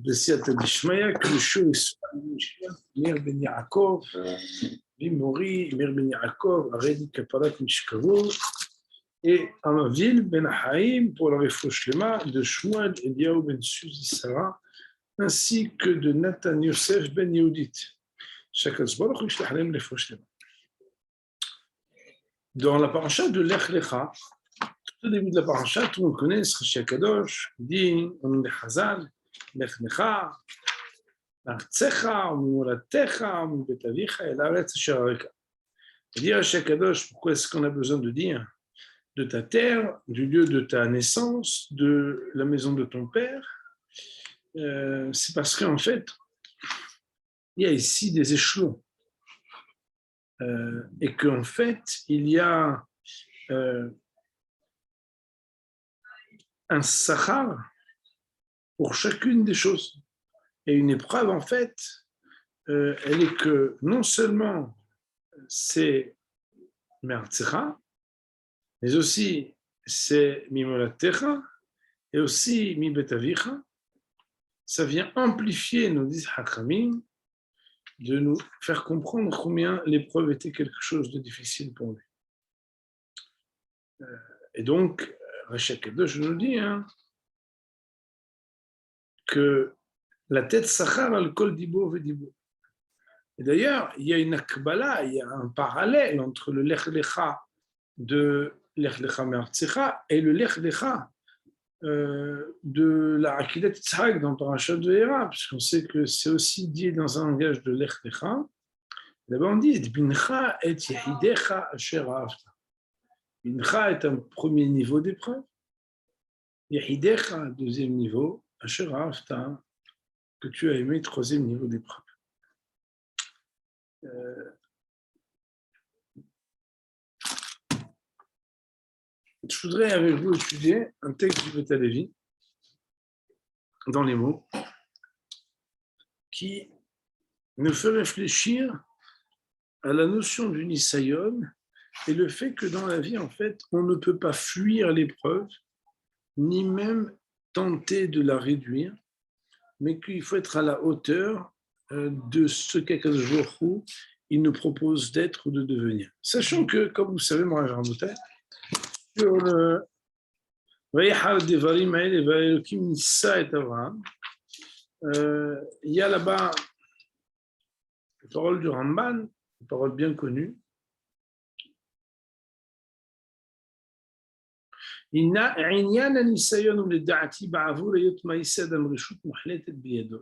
בסייעתא דשמיא, קדושו ישראל מאיר בן יעקב, ממורי, מאיר בן יעקב, הריני כפרת משכבו, et Amavil ben Haïm pour la Refouchlema de Shmuel Eliaou ben Suzi Sarah, ainsi que de Nathan Yosef ben Yehudit. Dans la paracha de Lech Lecha, tout au début de la paracha, tout le monde connaît ce Rashi Kadosh, dit au nom de Chazal, Lech Lecha, Artsecha, Molatecha, Betavicha, et l'Aretz Sharareka. Il dit Rashi Kadosh, pourquoi est-ce qu'on a besoin de dire de ta terre, du lieu de ta naissance, de la maison de ton père, c'est parce qu'en fait, il y a ici des échelons. Et qu'en fait, il y a un sahar pour chacune des choses. Et une épreuve, en fait, elle est que non seulement c'est Mertzecha, mais aussi c'est Mimolatecha et aussi Mi Betavicha. Ça vient amplifier, nous disent Hakramim, de nous faire comprendre combien l'épreuve était quelque chose de difficile pour lui. Et donc, Rashi Kadosh nous dit que la tête Sachar al kol dibo vedibo. Et d'ailleurs, il y a une akbala, il y a un parallèle entre le Lech Lecha de Lech Lecha Me'artzecha et le Lech Lecha de la Akedat Yitzhak dans Parashat Ve'era, puisqu'on sait que c'est aussi dit dans un langage de Lech Lecha. D'abord on dit et bincha et yehidecha asher ahavta. Bincha est un premier niveau d'épreuve. Yehidecha, deuxième niveau, asher ahavta, que tu as aimé, troisième niveau d'épreuve. Je voudrais avec vous étudier un texte du Beth Halevi dans les mots qui nous fait réfléchir à la notion du nisayon et le fait que dans la vie, en fait, on ne peut pas fuir l'épreuve, ni même tenter de la réduire, mais qu'il faut être à la hauteur de ce qu'Akadosh Baruch Hu il nous propose d'être ou de devenir. Sachant que, comme vous savez, moi, je remontais sur le Vayihal Devarim Ha'el Va'elokim Nissa et Avraham, il y a là-bas la parole du Ramban, une parole bien connue. עניין הניסיון ולדעתי בעבור היות מעשה אדם רשות מוחלטת בידו.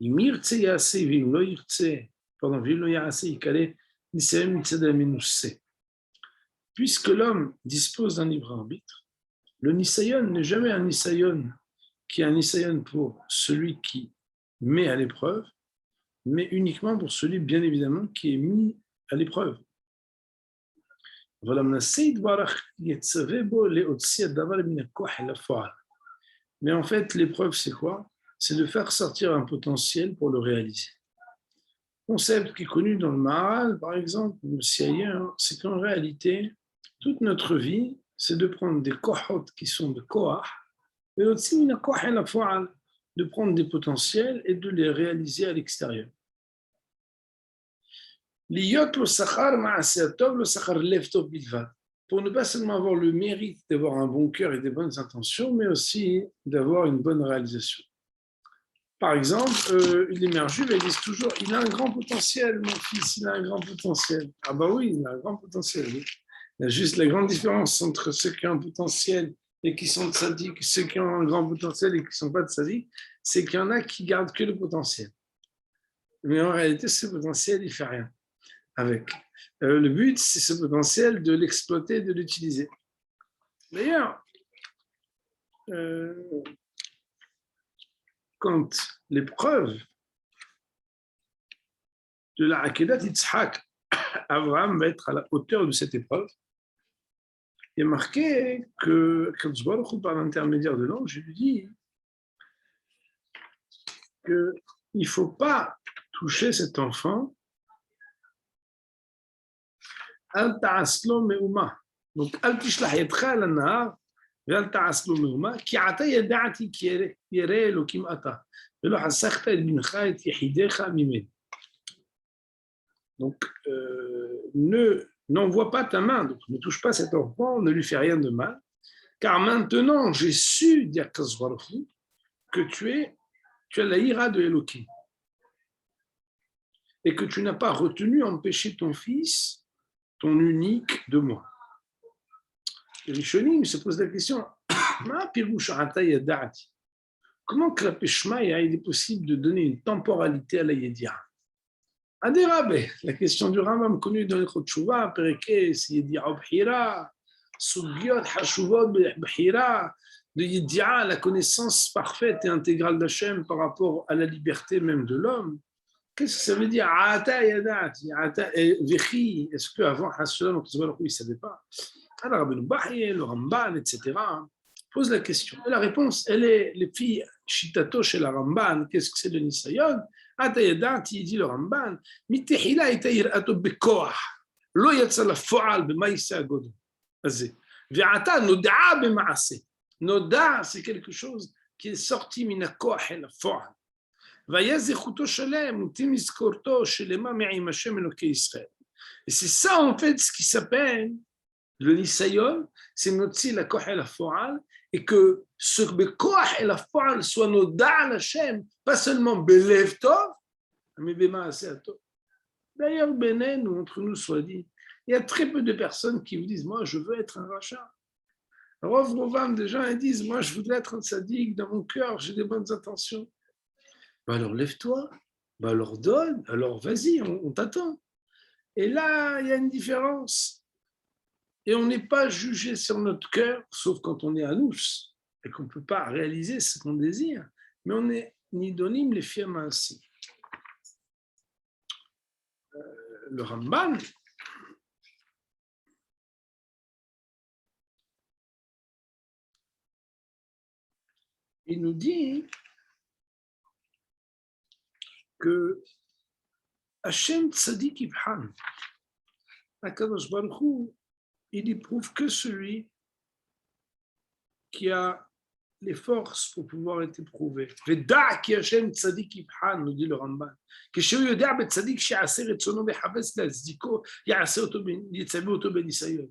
אם ירצה יעשה ואם לא ירצה, ואם לא יעשה יקרא ניסיון מצד המנוסה. Puisque l'homme dispose d'un libre arbitre, le nisayon n'est jamais un nisayon qui est un nisayon pour celui qui met à l'épreuve, mais uniquement pour celui, bien évidemment, qui est mis à l'épreuve. Mais en fait, l'épreuve, c'est quoi? C'est de faire sortir un potentiel pour le réaliser. Concept qui est connu dans le Maharal, par exemple, ou aussi ailleurs, c'est qu'en réalité, toute notre vie, c'est de prendre des kohot qui sont de koach, mais aussi de prendre des potentiels et de les réaliser à l'extérieur. Pour ne pas seulement avoir le mérite d'avoir un bon cœur et des bonnes intentions, mais aussi d'avoir une bonne réalisation. Par exemple, les mères juives, elles disent toujours « Il a un grand potentiel, mon fils, il a un grand potentiel. » Ah bah oui, il a un grand potentiel. Oui. Il y a juste la grande différence entre ceux qui ont un potentiel et qui sont tzaddik, ceux qui ont un grand potentiel et qui ne sont pas tzaddik, c'est qu'il y en a qui gardent que le potentiel. Mais en réalité, ce potentiel, il ne fait rien avec. Le but, c'est ce potentiel de l'exploiter, de l'utiliser. D'ailleurs, quand l'épreuve de la Akedat Yitzhak, Abraham va être à la hauteur de cette épreuve, il est marqué que Kadosh Baruch Hu, par l'intermédiaire de l'ange, lui dit qu'il ne faut pas toucher cet enfant. Al ta'aslo me'uma. Donc, al tishlach yadcha al nahar, ואל תעש לו מהומה, כי עתה ידעתי כי ירא אלוקים אתה, ולא חסכת את בנך את יחידך ממני. Donc, n'envoie pas ta main, donc ne touche pas cet enfant, ne lui fais rien de mal, car maintenant j'ai su, dit Akadosh Baruch Hu, que tu as la ira de Elohim, et que tu n'as pas retenu empêcher ton fils, ton unique, de moi. Les Rishonim se posent la question, comment que la Peshmaïa, il est possible de donner une temporalité à la Yedia? Adérabe, la question du Rambam connue dans les Chotchouva, Pereke, c'est Yedia Bhira, Sugyot Hashuvot Bhira, de Yedia, la connaissance parfaite et intégrale d'Hachem par rapport à la liberté même de l'homme. Qu'est-ce que ça veut dire? Ata Yadati, Ata Vechi, est-ce qu'avant Hashem, il ne savait pas? Alors, Rabbeinu Bachye, le Ramban, etc., pose la question. Et la réponse, elle est, les filles Shitato chez la Ramban, qu'est-ce que c'est le Nisayon? Ata Yadati, dit le Ramban, Mitehila itayir ato bekoach, lo yatsa la fo'al b'maïsa agodo. Ve'ata noda'a b'ma'ase. Noda, c'est quelque chose qui est sorti mina koach et la fo'al. Vaya zechuto shalem, utim iskorto shelema me'im Hashem Elokei Israël. Et c'est ça, en fait, ce qui s'appelle le Nisayon, c'est notre la koach et la fo'al, et que ce koach et la fo'al soit noda à Hashem, pas seulement belev tov, mais b'maaseh tov. D'ailleurs, nous, entre nous soit dit, il y a très peu de personnes qui vous disent, moi, je veux être un rachat. Rov Rovam, des gens, ils disent, moi, je voudrais être un sadique dans mon cœur, j'ai des bonnes intentions. Ben alors, lève-toi, ben alors donne, alors vas-y, on t'attend. Et là, il y a une différence. Et on n'est pas jugé sur notre cœur, sauf quand on est à nous, et qu'on ne peut pas réaliser ce qu'on désire. Mais on est nidonim les firmes ainsi. Le Ramban, il nous dit que Hashem Tzadik Ibhan, Akadosh Baruch Hu, il éprouve que celui qui a les forces pour pouvoir être éprouvé. Veda ki Hashem Tzadik Ibhan, nous dit le Ramban. כשהוא יודע בצדיק שיעשה רצונו ויחפש להצדיקו, יעשה אותו, יצווה אותו בניסיון.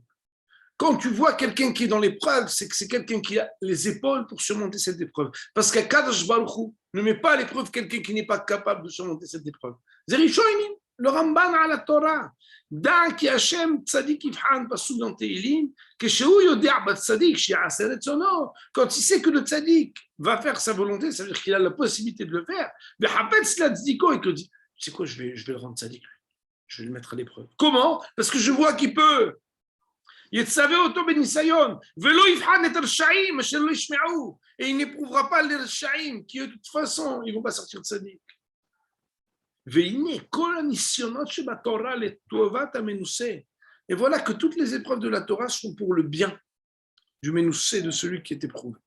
Quand tu vois quelqu'un qui est dans l'épreuve, c'est que c'est quelqu'un qui a les épaules pour surmonter cette épreuve. Parce qu'Akadosh Baruch Hu ne met pas à l'épreuve quelqu'un qui n'est pas capable de surmonter cette épreuve. Zerishoinim, le Ramban à la Torah. Da ki Hashem tzadik yivhan, pasuk dans Tehilim, כשהוא יודע בצדיק שיעשה רצונו, quand il sait que le tzadik va faire sa volonté, ça veut dire qu'il a la possibilité de le faire, ויחפש להצדיקו, et que dit, tu sais quoi, je vais le rendre tzadik, je vais le mettre à l'épreuve. Comment? Parce que je vois qu'il peut. יצווה אותו בניסיון, ולא יבחן את הרשעים אשר לא ישמעו, et il n'éprouvera pas les רשעים, qui de toute façon, ils ne vont pas sortir de tzaddik. והנה כל הניסיונות שבתורה לטובת המנוסה, et voilà que toutes les épreuves de la Torah sont pour le bien du menoussé, de celui qui est éprouvé.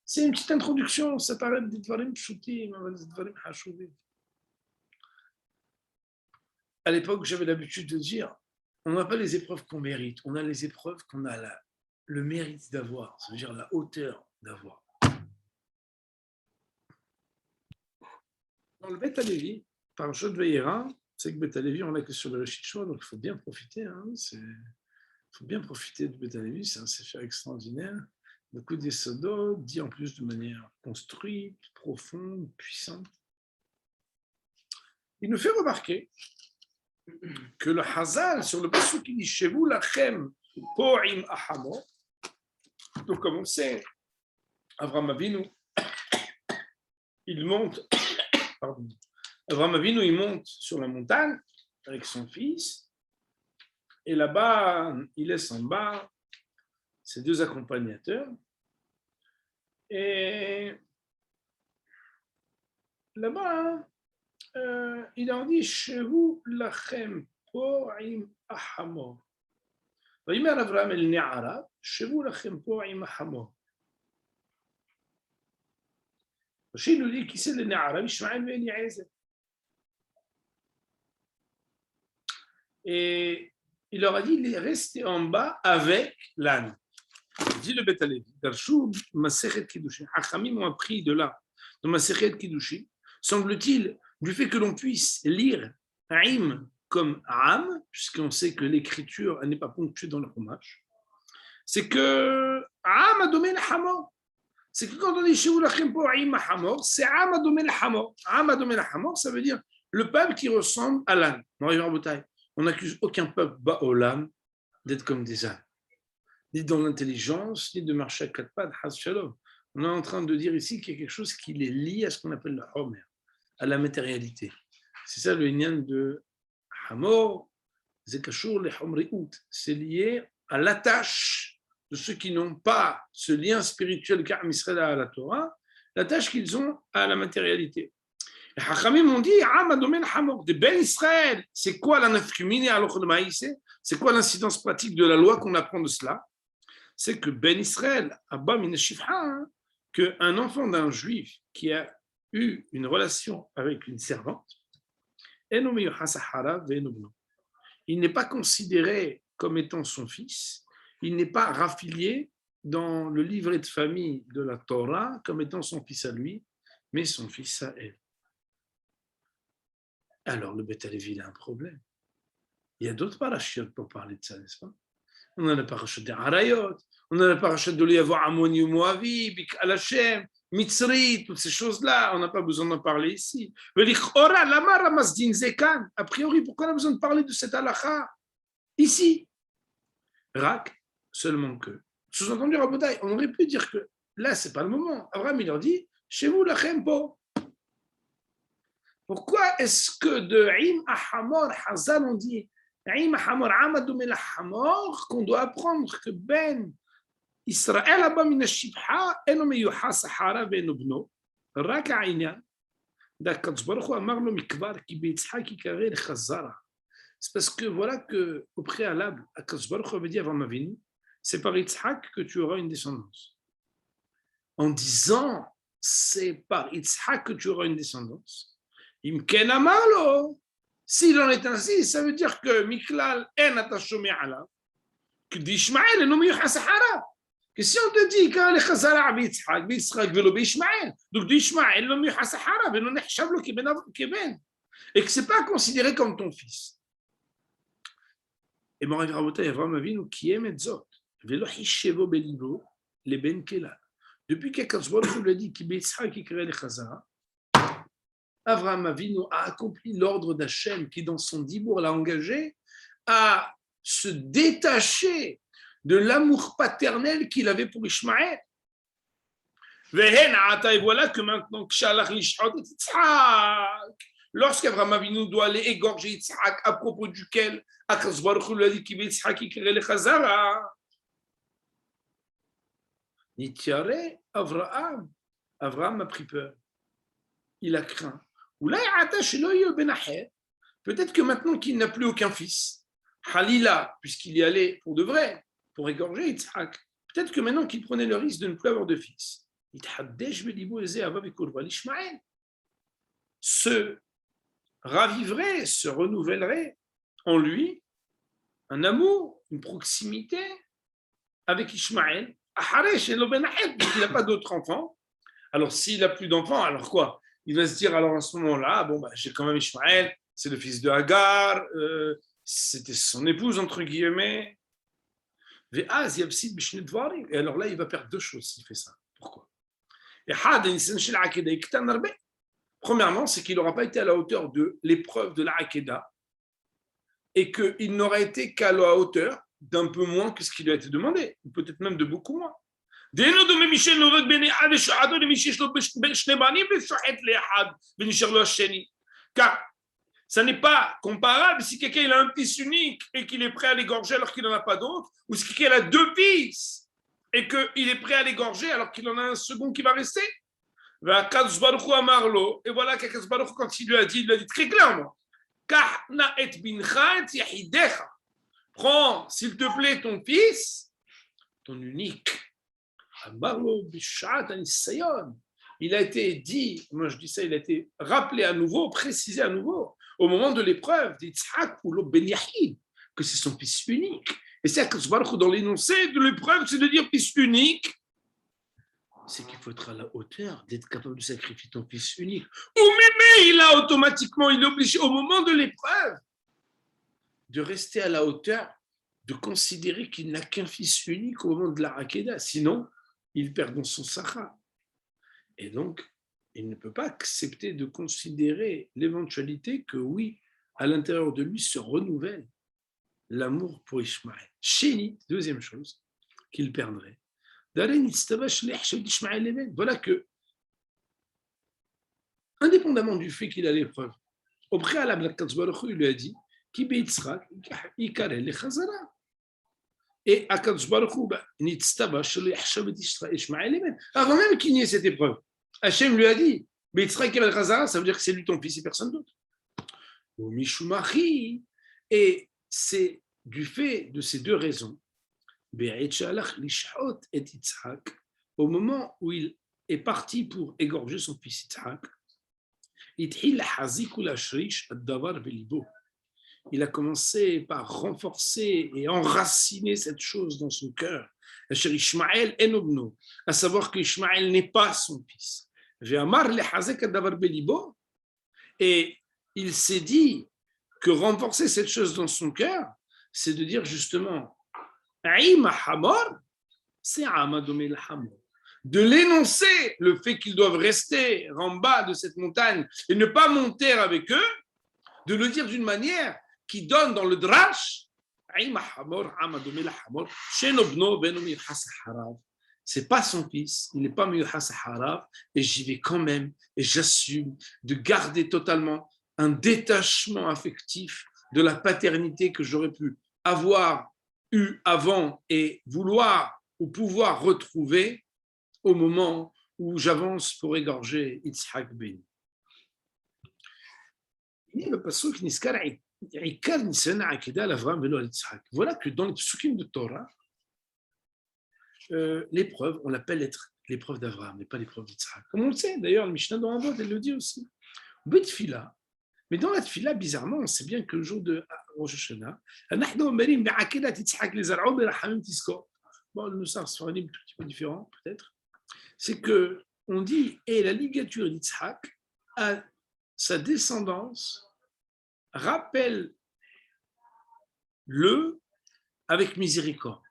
C'est une petite introduction, ça paraît des dvarim pshutim, des dvarim hashuvim. À l'époque, j'avais l'habitude de dire, on n'a pas les épreuves qu'on mérite, on a les épreuves qu'on a le mérite d'avoir, ça veut dire la hauteur d'avoir. Dans le Beth Alevi, par le Shot Veïra, c'est que Beth Alevi, on l'a que sur le Reshit Shua, donc il faut bien profiter. Il faut bien profiter de Beth Alevi, c'est un sefer extraordinaire. Beaucoup d'Esodo, dit en plus de manière construite, profonde, puissante. Il nous fait remarquer que le Hazal, sur le passage qui dit chez vous, lachem po'im ahamo, donc comme on sait, Avraham Avinu, il monte, pardon, Avraham Avinu, il monte sur la montagne avec son fils, et là-bas, il laisse en bas ses deux accompagnateurs, et là-bas, il leur dit Shevu lachem po'im ahamo. ויאמר אברהם אל נערה, שבו לכם פה עם החמור. Rachid nous dit qui c'est le Na'ara, Ishmael ben Eliezer. Et il leur a dit, il est resté en bas avec l'âne. dit le Bet Halevi, Darshu Masechet Kiddushin. Hachamim ont appris de là, dans Masechet Kiddushin, semble-t-il, du fait que l'on puisse lire Haïm comme Am, puisqu'on sait que l'écriture n'est pas ponctuée dans le Chumash, c'est que Am a donné le Hamor. C'est que quand on dit chez vous lachem po Haïm Hamor, c'est Am a donné le Hamor. Am a donné le Hamor, ça veut dire le peuple qui ressemble à l'âne. On n'accuse aucun peuple Ba'olam d'être comme des ânes, ni dans l'intelligence, ni de marcher à quatre pattes, Has Shalom. On est en train de dire ici qu'il y a quelque chose qui les lie à ce qu'on appelle le Homer, à la matérialité. C'est ça le lien de Hamor, Zekashur, les Homri'out. C'est lié à l'attache de ceux qui n'ont pas ce lien spirituel qu'Am Israël a à la Torah, l'attache qu'ils ont à la matérialité. Les Hachamim ont dit Am Adomen Hamor, de Ben Israël. C'est quoi la nafkumine à l'ochel maïsé? C'est quoi l'incidence pratique de la loi qu'on apprend de cela? C'est que Ben Israël, Abba Min Shifha, qu'un enfant d'un juif qui a eu une relation avec une servante, il n'est pas considéré comme étant son fils, il n'est pas raffilié dans le livret de famille de la Torah comme étant son fils à lui, mais son fils à elle. Alors le Bet Halevi a un problème. Il y a d'autres parachutes pour parler de ça, n'est-ce pas? On a la parachute des Harayot, on a la parachute de l'avoir Ammoni ou Moavi, Bik Al-Hashem, Mitzri, toutes ces choses-là, on n'a pas besoin d'en parler ici. A priori, pourquoi on a besoin de parler de cette halakha ici? Rak, seulement que. Sous-entendu, Rabotai, on aurait pu dire que là, ce n'est pas le moment. Abraham, il leur dit, chez vous, lachem po. Pourquoi est-ce que de Haïm Ahamor, Hazal, on dit Haïm Ahamor, Amadoum el Ahamor, qu'on doit apprendre que Ben Israël Abba min Shibha, Eno meyuha Sahara ben Obno, Rak Aïnyan, d'Akadosh Baruch Hu Amar lo mikvar ki beitzhak yikarer Chazara. C'est parce que voilà que au préalable, Akadosh Baruch Hu avait dit avant Avinu, c'est par Yitzhak que tu auras une descendance. En disant, c'est par Yitzhak que tu auras une descendance. Imken amalo. S'il en est ainsi, ça veut dire que Miklal en atashomé ala, que d'Ishmaël non mieux Sahara. Que si on te dit que les Chazara b'Yitzhak, b'Yitzhak velo b'Ishmaël, donc d'Ishmaël non mieux Sahara, ben on est chablo qui ben, et que c'est pas considéré comme ton fils. Et Morav Rabota Avram Avinu qui aime Zot, velo hishevo belibo le ben kela. Depuis qu'Akadosh Baruch Hu lui a dit qui b'Yitzhak qui crée les Chazara, Avraham Avinu a accompli l'ordre d'Hachem qui, dans son dibour, l'a engagé à se détacher de l'amour paternel qu'il avait pour Ishmaël. Et voilà que maintenant, lorsqu'Avraham Avinu doit aller égorger Yitzhak, à propos duquel Akadosh Baruch Hu lui a dit qu'il va Yitzhak qui crée les Chazara, Nitiare Avraham a pris peur. Il a craint. Peut-être que maintenant qu'il n'a plus aucun fils, Halila, puisqu'il y allait pour de vrai, pour égorger Yitzhak, peut-être que maintenant qu'il prenait le risque de ne plus avoir de fils, se raviverait, se renouvellerait en lui un amour, une proximité avec Ishmaël. Il n'a pas d'autres enfants. Alors s'il n'a plus d'enfants, alors quoi? Il va se dire alors à ce moment-là, bon, bah, j'ai quand même Ishmaël, c'est le fils de Hagar, c'était son épouse, entre guillemets. Et alors là, il va perdre deux choses s'il fait ça. Pourquoi? Premièrement, c'est qu'il n'aura pas été à la hauteur de l'épreuve de la Hakeda et qu'il n'aura été qu'à la hauteur d'un peu moins que ce qui lui a été demandé, ou peut-être même de beaucoup moins. Car ça n'est pas comparable si quelqu'un il a un fils unique et qu'il est prêt à l'égorger alors qu'il n'en a pas d'autre, ou si quelqu'un a deux fils et qu'il est prêt à l'égorger alors qu'il en a un second qui va rester. Et voilà qu'Akadosh Baruch Hu, quand il lui a dit très clairement, prends s'il te plaît ton fils, ton unique. Il a été dit, moi je dis ça, il a été rappelé à nouveau, précisé à nouveau, au moment de l'épreuve d'Yitzhak ou Ben Yahid, que c'est son fils unique Et c'est Akadosh Baruch Hu, dans l'énoncé de l'épreuve, c'est de dire fils unique, c'est qu'il faut être à la hauteur d'être capable de sacrifier ton fils unique. Ou même il a automatiquement, il est obligé au moment de l'épreuve de rester à la hauteur, de considérer qu'il n'a qu'un fils unique au moment de la Hakeda, sinon il perd dans son Sahara. Et donc, il ne peut pas accepter de considérer l'éventualité que oui, à l'intérieur de lui se renouvelle l'amour pour Ishmaël. Chéni, deuxième chose qu'il perdrait. Voilà que, indépendamment du fait qu'il a l'épreuve, au préalable, Akadosh Baruch Hu, il lui a dit et Akadosh Baruch Hu, avant même qu'il n'y ait cette épreuve, Hachem lui a dit ça veut dire que c'est lui ton fils et personne d'autre. Et c'est du fait de ces deux raisons, au moment où il est parti pour égorger son fils Yitzhak, il a commencé par renforcer et enraciner cette chose dans son cœur, à savoir que Ishmaël n'est pas son fils. Et il s'est dit que renforcer cette chose dans son cœur, c'est de dire justement, c'est de l'énoncer le fait qu'ils doivent rester en bas de cette montagne et ne pas monter avec eux, de le dire d'une manière qui donne dans le drash, c'est pas son fils, il n'est pas Miyuhas Harav, et j'y vais quand même, et j'assume de garder totalement un détachement affectif de la paternité que j'aurais pu avoir eu avant et vouloir ou pouvoir retrouver au moment où j'avance pour égorger Yitzhak Beni. Voilà que dans les psukim de Torah, l'épreuve, on l'appelle être l'épreuve d'Avraham, mais pas l'épreuve d'Yitzhak. Comme on le sait, d'ailleurs, le Mishnah dans Avot, elle le dit aussi. Betfila, mais dans la tfila, bizarrement, on sait bien que le jour de Rosh Hashanah, bon, le Nusar Sfaradim, un tout petit peu différent, peut-être, c'est que on dit, et la ligature d'Yitzhak, à sa descendance, rappelle-le avec miséricorde.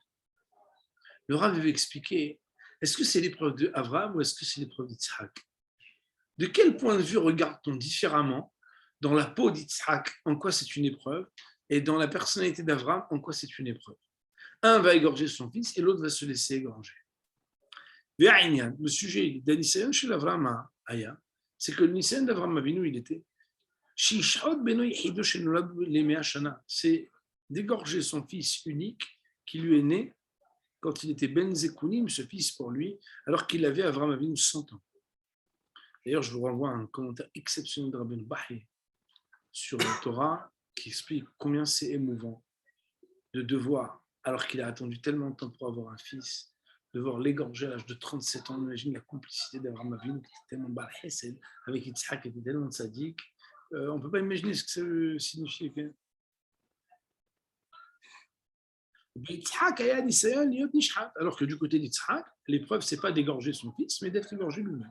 Le Rav veut expliquer, est-ce que c'est l'épreuve d'Avraham ou est-ce que c'est l'épreuve d'Yitzhak? De quel point de vue regarde-t-on différemment dans la peau d'Yitzhak, en quoi c'est une épreuve, et dans la personnalité d'Avraham, en quoi c'est une épreuve? Un va égorger son fils et l'autre va se laisser égorger. Le sujet d'Anisayon chez l'Avraham Aya, c'est que le Nisayon d'Avraham Avinu, il était c'est d'égorger son fils unique qui lui est né quand il était Ben Zekunim, ce fils pour lui, alors qu'il avait Avraham Avinu 100 ans. D'ailleurs, je vous renvoie à un commentaire exceptionnel de Rabbeinu Bahi sur la Torah qui explique combien c'est émouvant de devoir, alors qu'il a attendu tellement de temps pour avoir un fils, devoir l'égorger à l'âge de 37 ans. On imagine la complicité d'Avraham Avinu qui était tellement Bar-Hesed avec Yitzhak qui était tellement sadique. On ne peut pas imaginer ce que ça signifie. Alors que du côté d'Yitzhak, l'épreuve, ce n'est pas d'égorger son fils, mais d'être égorgé lui-même.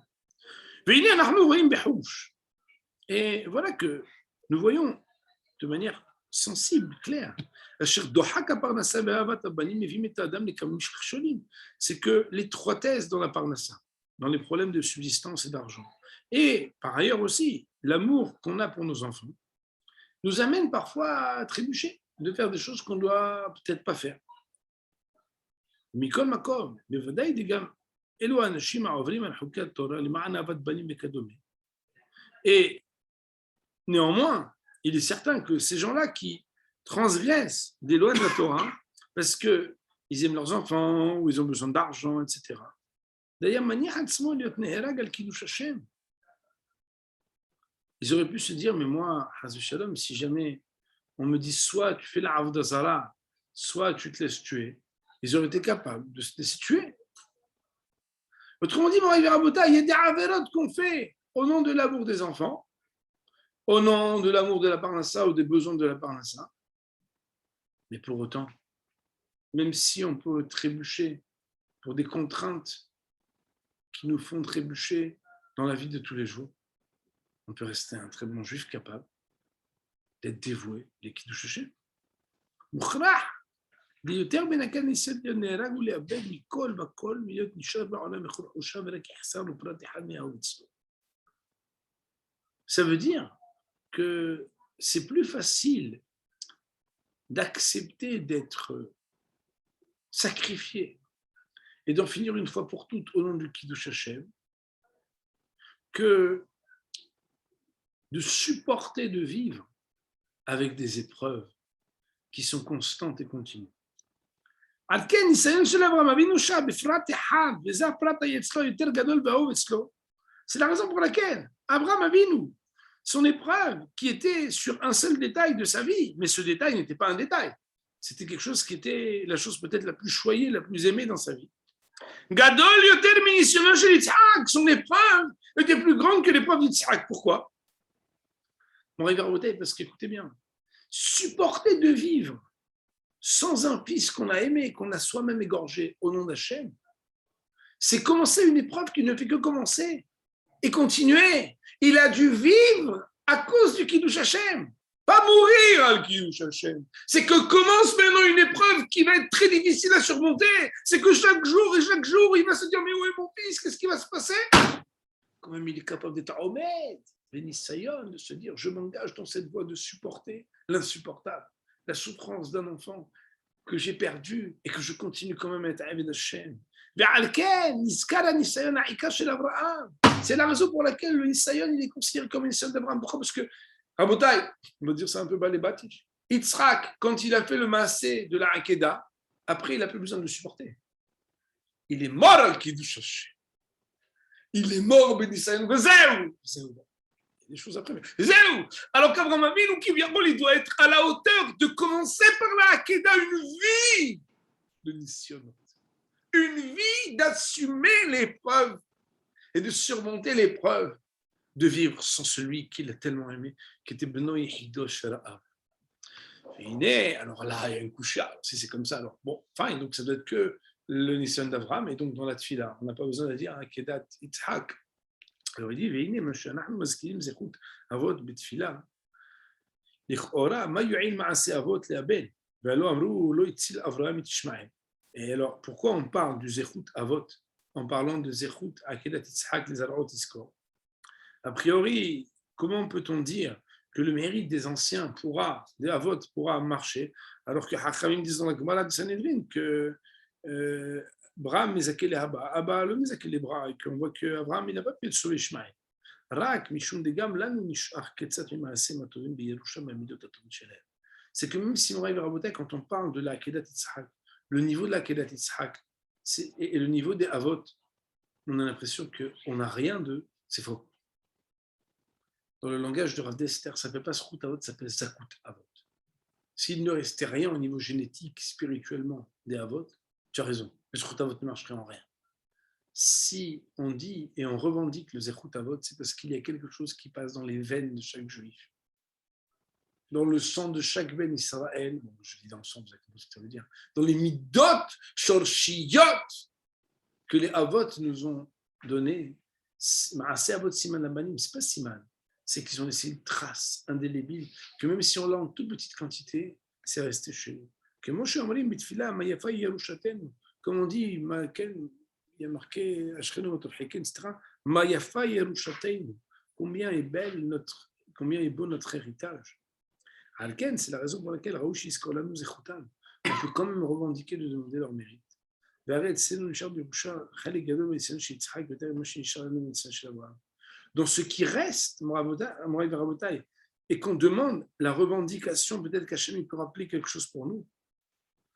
Et voilà que nous voyons de manière sensible, claire, c'est que l'étroitesse dans la parnassa, dans les problèmes de subsistance et d'argent, et par ailleurs aussi l'amour qu'on a pour nos enfants, nous amène parfois à trébucher, de faire des choses qu'on ne doit peut-être pas faire. Mikol makom, bevadaï degam, elo anashim ha'ovrim al chukat Torah lema'an avat banim vekadome. Et néanmoins, il est certain que ces gens-là qui transgressent des lois de la Torah parce qu'ils aiment leurs enfants ou ils ont besoin d'argent, etc. D'ailleurs, ils auraient pu se dire, mais moi, Shalom, si jamais on me dit soit tu fais la Avodah Zarah, soit tu te laisses tuer, ils auraient été capables de se laisser tuer. Autrement dit, il y a des avérotes qu'on fait au nom de l'amour des enfants, au nom de l'amour de la parnassa ou des besoins de la parnassa. Mais pour autant, même si on peut trébucher pour des contraintes qui nous font trébucher dans la vie de tous les jours, on peut rester un très bon juif capable d'être dévoué, les Kiddush Hashem. ביותר בין הניסיון נהרג ולאבד מכל וכל להיות נשאר בעולם מכל חושיו ורק יחסר לו פרט אחד מהאהוב אצלו. Ça veut dire que c'est plus facile d'accepter d'être sacrifié et d'en finir une fois pour toutes au nom du Kiddush Hashem que de supporter de vivre avec des épreuves qui sont constantes et continues. על כן, ניסיון של אברהם אבינו שם בפרט אחד, וזה הפרט אצלו יותר גדול ואהוב אצלו. C'est la raison pour laquelle Abraham Avinu, son épreuve qui était sur un seul détail de sa vie, mais ce détail n'était pas un détail, c'était quelque chose qui était la chose peut-être la plus choyée, la plus aimée dans sa vie. Gadol yoter minisiono shel Yitzhak, son épreuve était plus grande que l'épreuve d'Yitzhak. Pourquoi? On va y voir parce qu'écoutez bien, supporter de vivre sans un fils qu'on a aimé, qu'on a soi-même égorgé au nom d'Hachem, c'est commencer une épreuve qui ne fait que commencer et continuer. Il a dû vivre à cause du Kiddush Hashem, pas mourir à le Kiddush Hashem. C'est que commence maintenant une épreuve qui va être très difficile à surmonter. C'est que chaque jour, il va se dire, mais où est mon fils? Qu'est-ce qui va se passer? Quand même, il est capable d'être Omed, Vénisayon, de se dire, je m'engage dans cette voie de supporter l'insupportable, la souffrance d'un enfant que j'ai perdu et que je continue quand même à être Aved Hashem. C'est la raison pour laquelle le Nisayon il est considéré comme un Nisayon d'Abraham. Pourquoi? Parce que, Rabotai, on va dire ça un peu balébatique, Yitzhak, quand il a fait le maasé de la Hakeda, après il n'a plus besoin de le supporter. Il est mort al Kiddush Hashem. Il est mort au Nisayon. Des choses après. Zéou. Alors qu'Abraham Avinu, qui vient, il doit être à la hauteur de commencer par la Hakeda, une vie de Nisayon. Une vie d'assumer l'épreuve et de surmonter l'épreuve, de vivre sans celui qu'il a tellement aimé, qui était Beno Yehido Shara'ah. Alors là, il y a une couche. Si c'est comme ça, alors bon, fine, donc ça doit être que le Nisayon d'Abraham, et donc dans la Tfila, on n'a pas besoin de dire Hakedat Yitzhak. Alors il dit, Veine, Moshe, Anachnu Mazkirim Zechut Avot Betfila. L'Ichora, Ma Yu'il Ma'ase Avot Le'Abel, Ve'alo Amru Lo Yitzil Avraham Itishmael. Et alors, pourquoi on parle du Zechut Avot en parlant de Zechut Akedat Yitzhak les Arot Iskor? A priori, comment peut-on dire que le mérite des anciens des Avot pourra marcher, alors que Hachamim disent dans la Gemara de Sanhedrin que Abraham Mezakel et Abba le Mezakel les bras, et qu'on voit qu'Abraham n'a pas pu sauver Ishmael. Rak Mishum Degam Lanu Nishach Ketzat Mimaaseh Matovim Beyerusha Mamidot Atom Shelem. C'est que même si on arrive à Rabotai, quand on parle de la Akedat Yitzhak, le niveau de la Akedat Yitzhak et le niveau des Avot, on a l'impression qu'on n'a rien de... C'est faux. Dans le langage de Rav Dester, ça ne s'appelle pas Zechut Avot, ça s'appelle Zakut Avot. S'il ne restait rien au niveau génétique, spirituellement, des Avot, tu as raison, le Zechut Avot ne marcherait en rien. Si on dit et on revendique le Zechut Avot, c'est parce qu'il y a quelque chose qui passe dans les veines de chaque juif. Dans le sang de chaque ben Israël, bon, je dis dans le sang, vous avez compris ce que ça veut dire, dans les midot, shorshiyot, que les avot nous ont donné, c'est avot siman abanim, c'est pas siman, c'est qu'ils ont laissé une trace indélébile, que même si on l'a en toute petite quantité, c'est resté chez nous. Que Moshe Amarim bitfila, mayafa yerushaten, comme on dit, il y a marqué, ashchenu otofheken, etc. Mayafa yerushaten, combien est beau notre héritage. Alken, c'est la raison pour laquelle Raouch Iskolanu Zechutam, on peut quand même revendiquer de demander leur mérite. Dans ce qui reste, et qu'on demande la revendication, peut-être qu'Hachem peut rappeler quelque chose pour nous,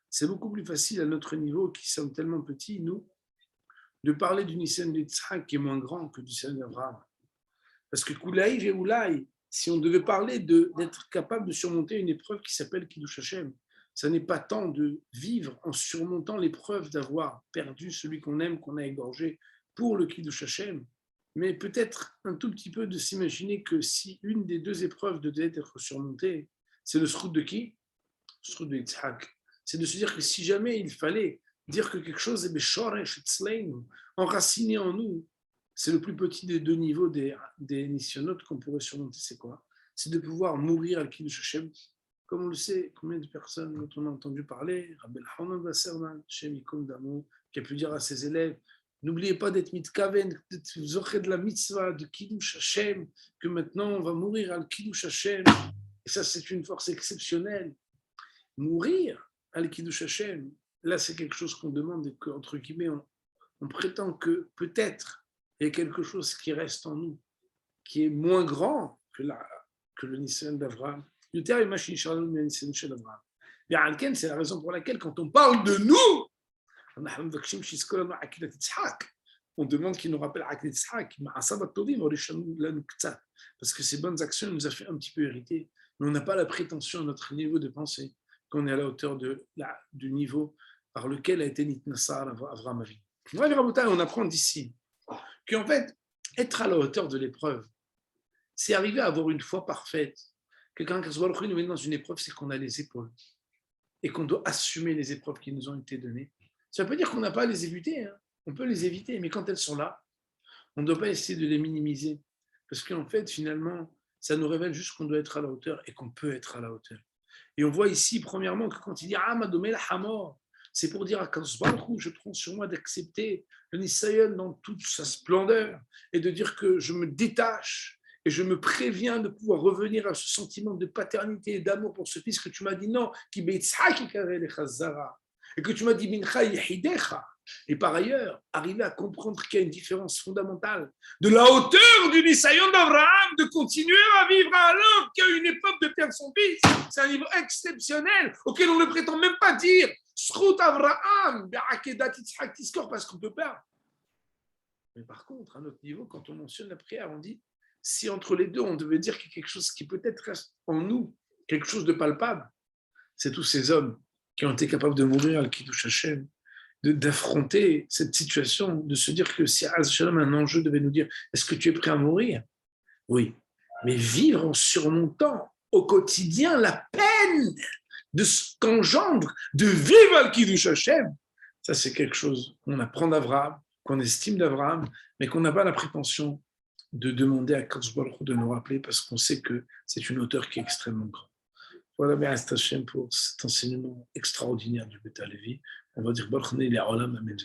c'est beaucoup plus facile à notre niveau, qui sommes tellement petits, nous, de parler du Nisayon de Yitzhak qui est moins grand que du Nisayon d'Abraham. Parce que Koulaï et Oulaï, si on devait parler d'être capable de surmonter une épreuve qui s'appelle Kiddush Hashem, ça n'est pas tant de vivre en surmontant l'épreuve d'avoir perdu celui qu'on aime, qu'on a égorgé pour le Kiddush Hashem, mais peut-être un tout petit peu de s'imaginer que si une des deux épreuves devait être surmontée, c'est le Zechut de qui? Le Zechut de Yitzhak. c'est de se dire que si jamais il fallait dire que quelque chose est beshoresh etzleinu, enraciné en nous, c'est le plus petit des deux niveaux des nisyonotes qu'on pourrait surmonter, c'est quoi? C'est de pouvoir mourir al Kiddush Hashem. Comme on le sait, combien de personnes dont on a entendu parler, Rabbi Hanan Wasserman, Shem Yikom Damo, qui a pu dire à ses élèves, n'oubliez pas d'être mitkaven, d'être zoché de la mitzvah, de Kiddush Hashem, que maintenant on va mourir al Kiddush Hashem. Et ça, c'est une force exceptionnelle. Mourir al Kiddush Hashem, là, c'est quelque chose qu'on demande et qu'entre guillemets, on prétend que peut-être il y a quelque chose qui reste en nous, qui est moins grand que le Nisayon d'Avraham. C'est la raison pour laquelle, quand on parle de nous, on demande qu'il nous rappelle parce que ces bonnes actions nous a fait un petit peu hériter, mais on n'a pas la prétention à notre niveau de pensée qu'on est à la hauteur du niveau par lequel a été Nitnassar Avraham Avinu. On apprend d'ici qu'en fait, être à la hauteur de l'épreuve, c'est arriver à avoir une foi parfaite. Quelqu'un qui nous met dans une épreuve, c'est qu'on a les épaules et qu'on doit assumer les épreuves qui nous ont été données. Ça ne veut pas dire qu'on n'a pas à les éviter, hein. On peut les éviter, mais quand elles sont là, on ne doit pas essayer de les minimiser. Parce qu'en fait, finalement, ça nous révèle juste qu'on doit être à la hauteur et qu'on peut être à la hauteur. Et on voit ici, premièrement, que quand il dit « Ah, Madomel Hamor », c'est pour dire à Kadosh Baruch Hu, je prends sur moi d'accepter le Nisayon dans toute sa splendeur et de dire que je me détache et je me préviens de pouvoir revenir à ce sentiment de paternité et d'amour pour ce fils que tu m'as dit non, qui et que tu m'as dit mincha yehidecha. Et par ailleurs, arriver à comprendre qu'il y a une différence fondamentale de la hauteur du Nisayon d'Abraham, de continuer à vivre alors qu'il y a une époque de perdre son fils. C'est un niveau exceptionnel auquel on ne prétend même pas dire Srout Abraham, parce qu'on ne peut pas. Mais par contre, à notre niveau, quand on mentionne la prière, on dit si entre les deux, on devait dire qu'il y a quelque chose qui peut-être reste en nous, quelque chose de palpable, c'est tous ces hommes qui ont été capables de mourir al Kiddush Hashem, d'affronter cette situation, de se dire que si un enjeu devait nous dire est-ce que tu es prêt à mourir? Oui, mais vivre en surmontant au quotidien la peine de ce qu'engendre de vivre al Kiddush Hashem, ça c'est quelque chose qu'on apprend d'Abraham, qu'on estime d'Abraham, mais qu'on n'a pas la prétention de demander à Kadosh Baruch Hu de nous rappeler parce qu'on sait que c'est une hauteur qui est extrêmement grande. Voilà, merci Hachem pour cet enseignement extraordinaire du Beth Levi. On va dire Baruch Nei Le'olam Amen.